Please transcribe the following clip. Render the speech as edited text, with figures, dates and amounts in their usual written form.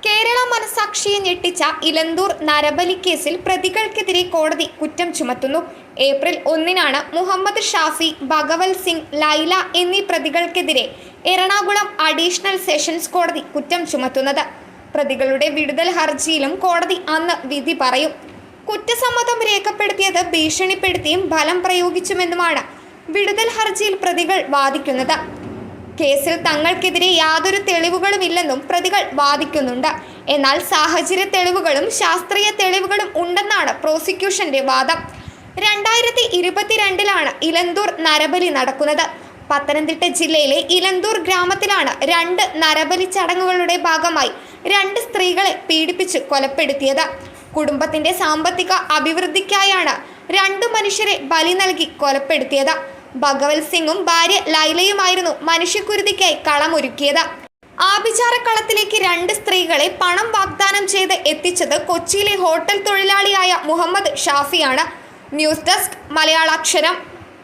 കേരള മനസാക്ഷിയെ ഞെട്ടിച്ച ഇലന്തൂർ നരബലി കേസിൽ പ്രതികൾക്കെതിരെ കോടതി കുറ്റം ചുമത്തുന്നു. ഏപ്രിൽ 1-നാണ് മുഹമ്മദ് ഷാഫി, ഭഗവത് സിംഗ്, ലൈല എന്നീ പ്രതികൾക്കെതിരെ എറണാകുളം അഡീഷണൽ സെഷൻസ് കോടതി കുറ്റം ചുമത്തുന്നത്. പ്രതികളുടെ വിടുതൽ ഹർജിയിലും കോടതി അന്ന് വിധി പറയും. കുറ്റസമ്മതം രേഖപ്പെടുത്തിയത് ഭീഷണിപ്പെടുത്തിയും ബലം പ്രയോഗിച്ചുമെന്നുമാണ് വിടുതൽ ഹർജിയിൽ പ്രതികൾ വാദിക്കുന്നത്. കേസിൽ തങ്ങൾക്കെതിരെ യാതൊരു തെളിവുകളുമില്ലെന്നും പ്രതികൾ വാദിക്കുന്നുണ്ട്. എന്നാൽ സാഹചര്യ തെളിവുകളും ശാസ്ത്രീയ തെളിവുകളും ഉണ്ടെന്നാണ് പ്രോസിക്യൂഷന്റെ വാദം. 2022-ലാണ് ഇലന്തൂർ നരബലി നടക്കുന്നത്. പത്തനംതിട്ട ജില്ലയിലെ ഇലന്തൂർ ഗ്രാമത്തിലാണ് 2 നരബലി ചടങ്ങുകളുടെ ഭാഗമായി 2 സ്ത്രീകളെ പീഡിപ്പിച്ച് കൊലപ്പെടുത്തിയത്. കുടുംബത്തിന്റെ സാമ്പത്തിക അഭിവൃദ്ധിക്കായാണ് 2 മനുഷ്യരെ ബലി നൽകി കൊലപ്പെടുത്തിയത്. ഭഗവത് സിംഗും ഭാര്യ ലൈലയുമായിരുന്നു മനുഷ്യക്കുരുതിക്കായി കളമൊരുക്കിയത്. ആഭിചാരക്കളത്തിലേക്ക് 2 സ്ത്രീകളെ പണം വാഗ്ദാനം ചെയ്ത് എത്തിച്ചത് കൊച്ചിയിലെ ഹോട്ടൽ തൊഴിലാളിയായ മുഹമ്മദ് ഷാഫിയാണ്. News desk മലയാളാക്ഷരം.